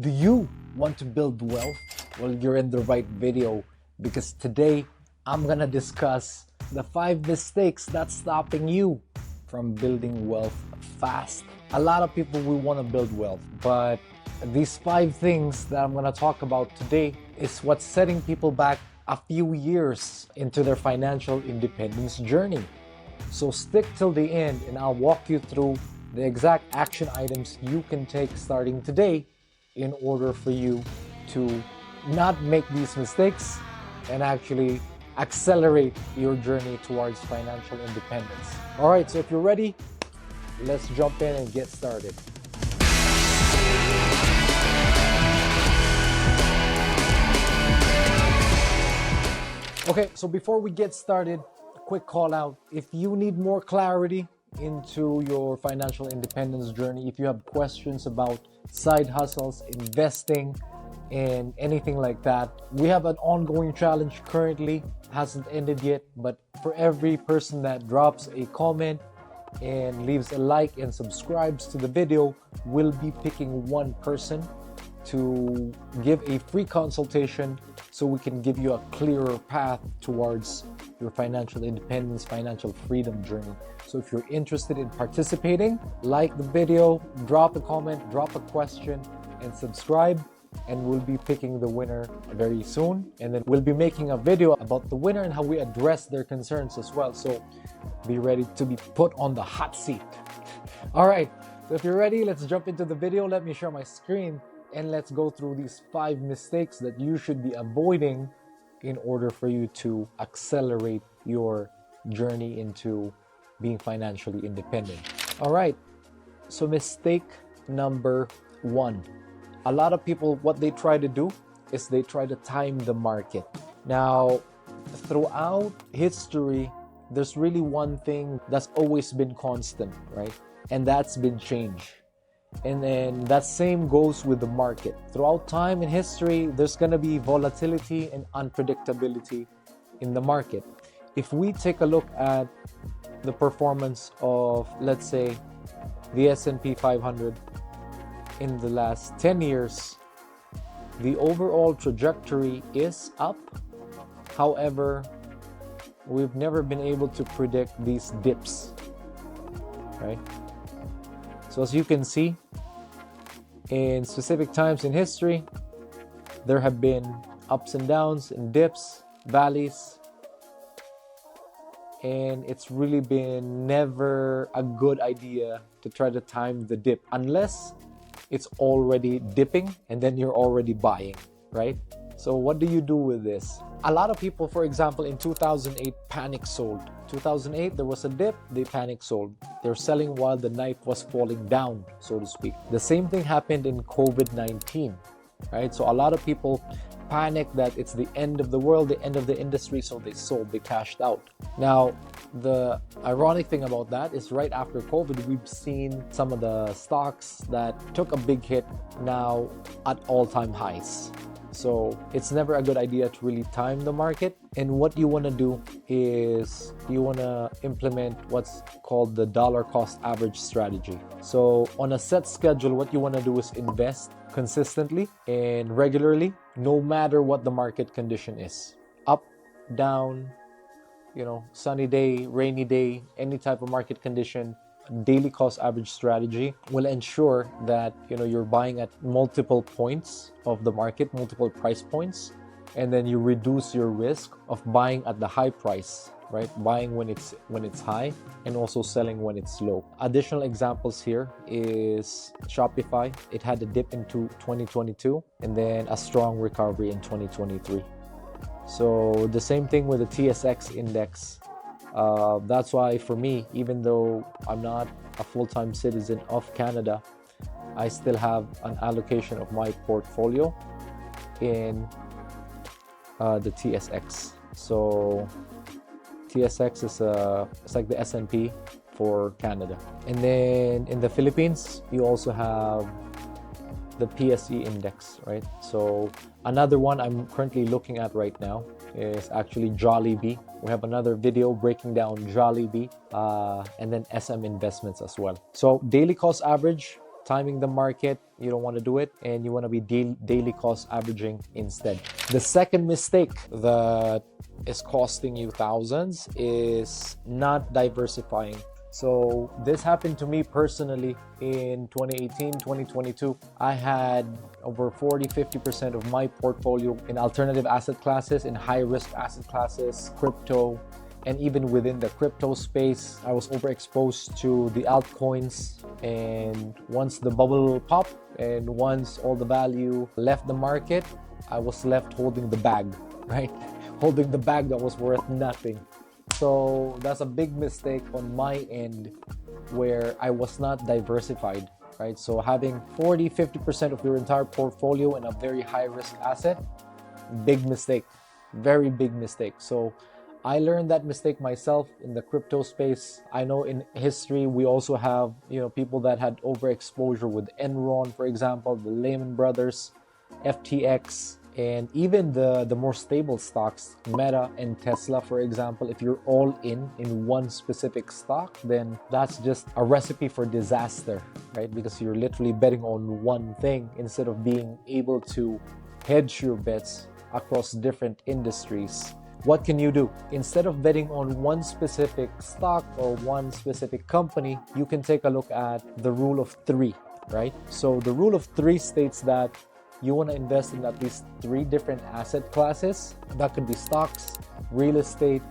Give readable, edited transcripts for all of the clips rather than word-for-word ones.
Do you want to build wealth? Well, you're in the right video because today I'm gonna discuss the 5 mistakes that's stopping you from building wealth fast. A lot of people will want to build wealth, but these 5 things that I'm gonna talk about today is what's setting people back a few years into their financial independence journey. So stick till the end and I'll walk you through the exact action items you can take starting today in order for you to not make these mistakes and actually accelerate your journey towards financial independence. All right, so if you're ready, let's jump in and get started. Okay, so before we get started, a quick call out. If you need more clarity into your financial independence journey, if you have questions about side hustles, investing, and anything like that, we have an ongoing challenge currently. Hasn't ended yet, but for every person that drops a comment and leaves a like and subscribes to the video, we'll be picking one person to give a free consultation so we can give you a clearer path towards your financial independence, financial freedom journey. So if you're interested in participating, like the video, drop a comment, drop a question, and subscribe, and we'll be picking the winner very soon. And then we'll be making a video about the winner and how we address their concerns as well. So be ready to be put on the hot seat. All right, so if you're ready, let's jump into the video. Let me share my screen and let's go through these 5 mistakes that you should be avoiding in order for you to accelerate your journey into being financially independent. All right, so mistake number 1. A lot of people, what they try to do is they try to time the market. Now, throughout history, there's really one thing that's always been constant, right? And that's been change. And then that same goes with the market. Throughout time in history, there's going to be volatility and unpredictability in the market. If we take a look at the performance of, let's say, the S&P 500 in the last 10 years, the overall trajectory is up. However, we've never been able to predict these dips, right? So as you can see, in specific times in history, there have been ups and downs and dips, valleys, and it's really been never a good idea to try to time the dip unless it's already dipping and then you're already buying, right? So what do you do with this? A lot of people, for example, in 2008 panic sold. 2008 there was a dip, they panic sold. They're selling while the knife was falling down, so to speak. The same thing happened in COVID-19, right? So a lot of people panic that it's the end of the world, the end of the industry, so they sold, they cashed out. Now, the ironic thing about that is right after COVID, we've seen some of the stocks that took a big hit now at all-time highs. So it's never a good idea to really time the market. And what you want to do is you want to implement what's called the dollar cost average strategy. So on a set schedule, what you want to do is invest consistently and regularly, no matter what the market condition is. Up, down, sunny day, rainy day, any type of market condition. Daily cost average strategy will ensure that you're buying at multiple points of the market, multiple price points, and then you reduce your risk of buying at the high price, right? Buying when it's high and also selling when it's low. Additional examples here is Shopify. It had a dip into 2022 and then a strong recovery in 2023. So the same thing with the TSX index. That's why for me, even though I'm not a full-time citizen of Canada, I still have an allocation of my portfolio in the TSX. So TSX is it's like the S&P for Canada. And then in the Philippines, you also have the PSE index, right? So another one I'm currently looking at right now is actually Jollibee. We have another video breaking down Jollibee and then SM Investments as well. So daily cost average timing the market, you don't want to do it, and you want to be daily cost averaging instead. The second mistake that is costing you thousands is not diversifying. So this happened to me personally in 2018, 2022. I had over 40-50% of my portfolio in alternative asset classes, in high risk asset classes, crypto, and even within the crypto space, I was overexposed to the altcoins. And once the bubble popped and once all the value left the market, I was left holding the bag, right? Holding the bag that was worth nothing. So that's a big mistake on my end where I was not diversified, right? So having 40-50% of your entire portfolio in a very high risk asset, big mistake, very big mistake. So I learned that mistake myself in the crypto space. I know in history we also have, people that had overexposure with Enron, for example, the Lehman Brothers, FTX, and even the more stable stocks, Meta and Tesla, for example. If you're all in one specific stock, then that's just a recipe for disaster, right? Because you're literally betting on one thing instead of being able to hedge your bets across different industries. What can you do? Instead of betting on one specific stock or one specific company, you can take a look at the rule of three, right? So the rule of three states that you want to invest in at least 3 different asset classes. That could be stocks, real estate,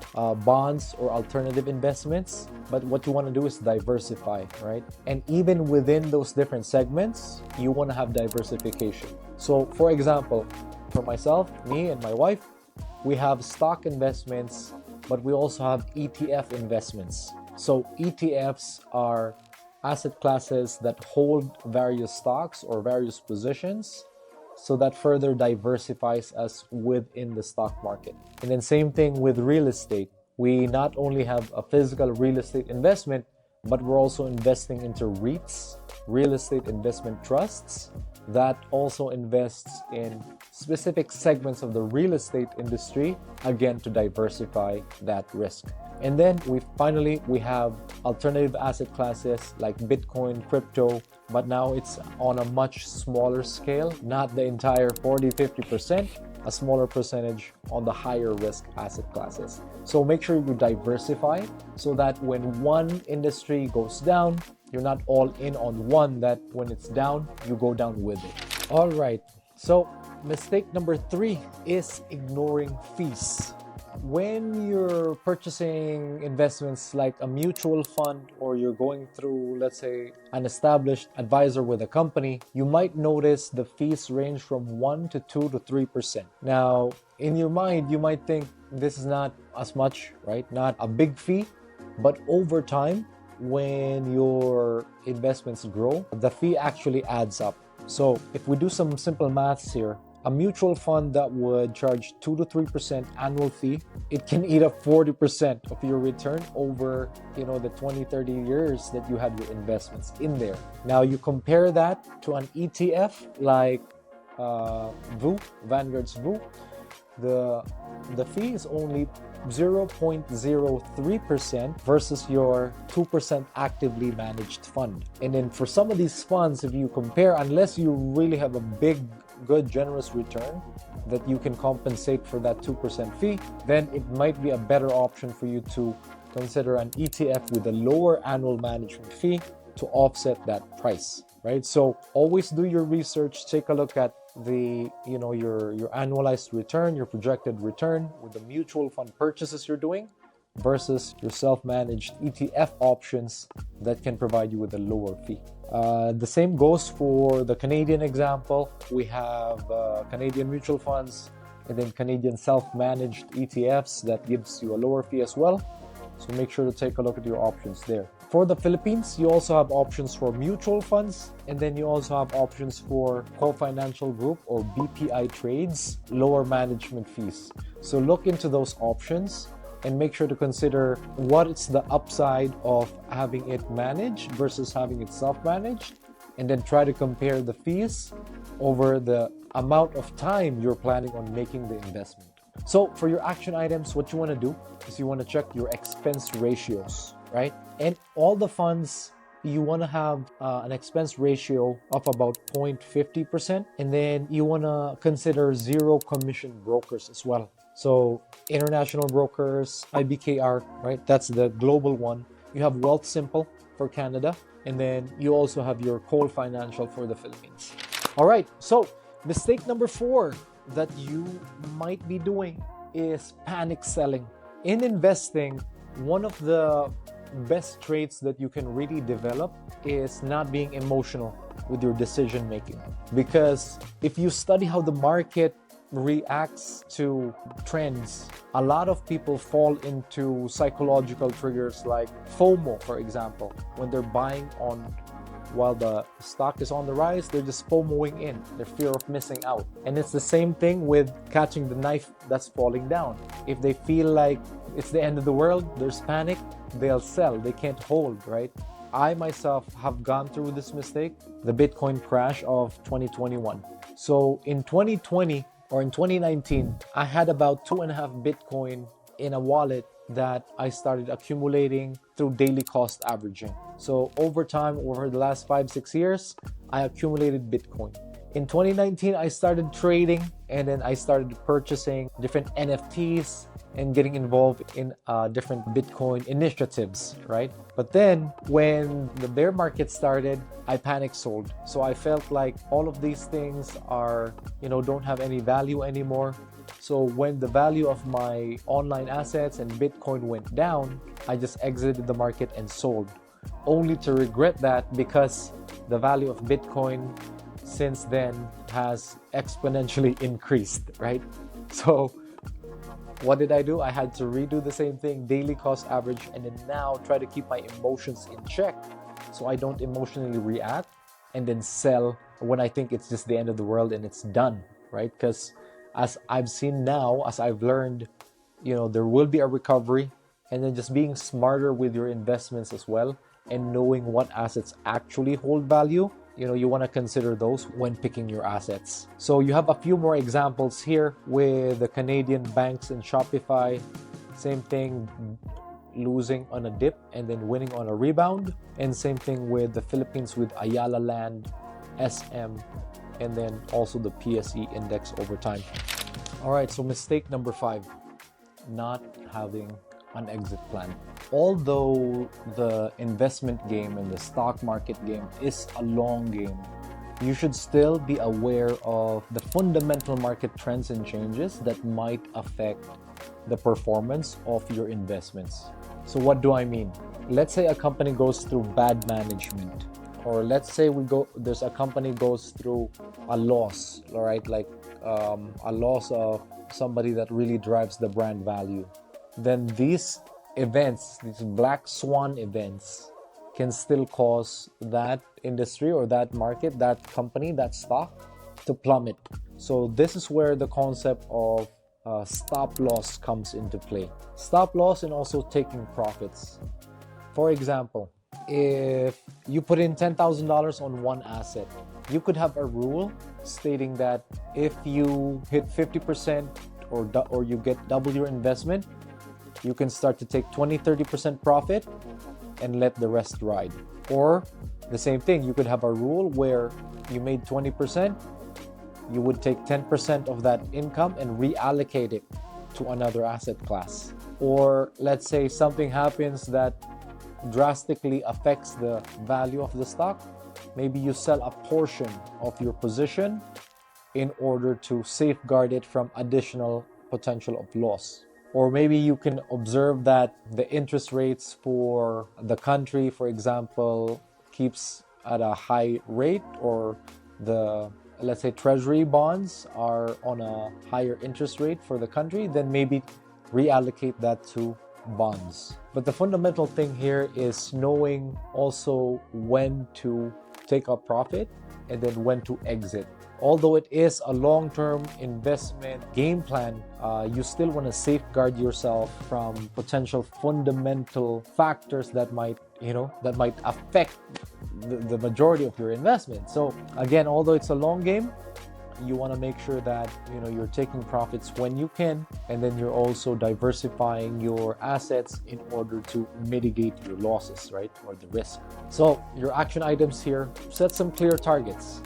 bonds, or alternative investments. But what you want to do is diversify, right? And even within those different segments, you want to have diversification. So for example, for myself, me and my wife, we have stock investments, but we also have ETF investments. So ETFs are asset classes that hold various stocks or various positions, so that further diversifies us within the stock market. And then same thing with real estate. We not only have a physical real estate investment, but we're also investing into REITs, real estate investment trusts, that also invests in specific segments of the real estate industry, again, to diversify that risk. And then we have alternative asset classes like Bitcoin, crypto, but now it's on a much smaller scale, not the entire 40-50%, a smaller percentage on the higher risk asset classes. So make sure you diversify so that when one industry goes down, you're not all in on one, that when it's down, you go down with it. All right, so mistake number 3 is ignoring fees. When you're purchasing investments like a mutual fund, or you're going through, let's say, an established advisor with a company, you might notice the fees range from 1 to 2 to 3%. Now, in your mind, you might think this is not as much, right? Not a big fee, but over time, when your investments grow, the fee actually adds up. So if we do some simple maths here, a mutual fund that would charge 2 to 3% annual fee, it can eat up 40% of your return over, the 20-30 years that you have your investments in there. Now you compare that to an ETF like Vanguard's VU, the fee is only 0.03% versus your 2% actively managed fund. And then for some of these funds, if you compare, unless you really have a big, good, generous return that you can compensate for that 2% fee, then it might be a better option for you to consider an ETF with a lower annual management fee to offset that price, right? So always do your research, take a look at your annualized return, your projected return with the mutual fund purchases you're doing versus your self-managed ETF options that can provide you with a lower fee. The same goes for the Canadian example. We have Canadian mutual funds and then Canadian self-managed ETFs that gives you a lower fee as well. So make sure to take a look at your options there. For the Philippines, you also have options for mutual funds, and then you also have options for Co-Financial Group or BPI trades, lower management fees. So look into those options and make sure to consider what is the upside of having it managed versus having it self-managed, and then try to compare the fees over the amount of time you're planning on making the investment. So for your action items, what you want to do is you want to check your expense ratios, right? And all the funds you want to have an expense ratio of about 0.50%, and then you want to consider zero commission brokers as well. So international brokers, IBKR, right? That's the global one. You have Wealth Simple for Canada, and then you also have your Cole Financial for the Philippines. All right, so mistake number 4 that you might be doing is panic selling. In investing, one of the best traits that you can really develop is not being emotional with your decision making. Because if you study how the market reacts to trends, a lot of people fall into psychological triggers like FOMO, for example. When they're buying on while the stock is on the rise, they're just FOMOing in, their fear of missing out. And it's the same thing with catching the knife that's falling down. If they feel like it's the end of the world, there's panic, they'll sell, they can't hold, right? I myself have gone through this mistake, the Bitcoin crash of 2021. So in 2020 or in 2019, I had about 2.5 Bitcoin in a wallet that I started accumulating through daily cost averaging. So over time, over the last 5-6 years, I accumulated Bitcoin. In 2019, I started trading, and then I started purchasing different NFTs and getting involved in different Bitcoin initiatives, right? But then when the bear market started, I panic sold. So I felt like all of these things are, don't have any value anymore. So when the value of my online assets and Bitcoin went down, I just exited the market and sold, only to regret that because the value of Bitcoin since then has exponentially increased, right? So what did I do? I had to redo the same thing, daily cost average, and then now try to keep my emotions in check so I don't emotionally react and then sell when I think it's just the end of the world and it's done, right? Because as I've seen now, as I've learned, there will be a recovery, and then just being smarter with your investments as well and knowing what assets actually hold value. You want to consider those when picking your assets. So you have a few more examples here with the Canadian banks and Shopify. Same thing, losing on a dip and then winning on a rebound. And same thing with the Philippines with Ayala Land, SM, and then also the PSE index over time. All right, so mistake number 5, not having an exit plan. Although the investment game and the stock market game is a long game, you should still be aware of the fundamental market trends and changes that might affect the performance of your investments. So what do I mean? Let's say a company goes through bad management, or let's say there's a company goes through a loss, all right, like a loss of somebody that really drives the brand value. Then these events, these black swan events, can still cause that industry or that market, that company, that stock to plummet. So this is where the concept of stop loss comes into play. Stop loss and also taking profits. For example, if you put in $10,000 on one asset, you could have a rule stating that if you hit 50% or you get double your investment, you can start to take 20-30% profit and let the rest ride. Or the same thing, you could have a rule where you made 20%, you would take 10% of that income and reallocate it to another asset class. Or let's say something happens that drastically affects the value of the stock. Maybe you sell a portion of your position in order to safeguard it from additional potential of loss. Or maybe you can observe that the interest rates for the country, for example, keeps at a high rate, or let's say treasury bonds are on a higher interest rate for the country, then maybe reallocate that to bonds. But the fundamental thing here is knowing also when to take a profit and then when to exit. Although it is a long-term investment game plan, you still want to safeguard yourself from potential fundamental factors that might affect the majority of your investment. So again, although it's a long game, you want to make sure that you're taking profits when you can, and then you're also diversifying your assets in order to mitigate your losses, right, or the risk. So your action items here: set some clear targets.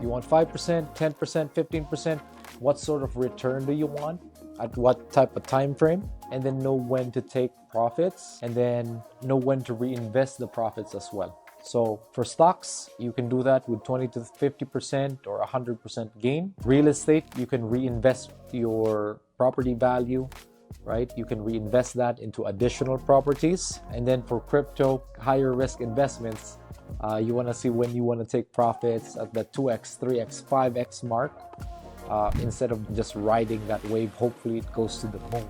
You want 5%, 10%, 15%. What sort of return do you want? At what type of time frame? And then know when to take profits, and then know when to reinvest the profits as well. So for stocks, you can do that with 20 to 50% or 100% gain. Real estate, you can reinvest your property value, right? You can reinvest that into additional properties. And then for crypto, higher risk investments, you want to see when you want to take profits at the 2x, 3x, 5x mark, instead of just riding that wave. Hopefully it goes to the moon.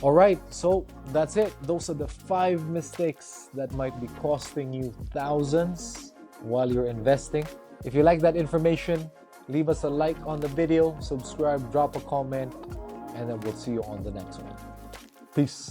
All right, so that's it. Those are the 5 mistakes that might be costing you thousands while you're investing. If you like that information, leave us a like on the video, subscribe, drop a comment, and then we'll see you on the next one. Peace.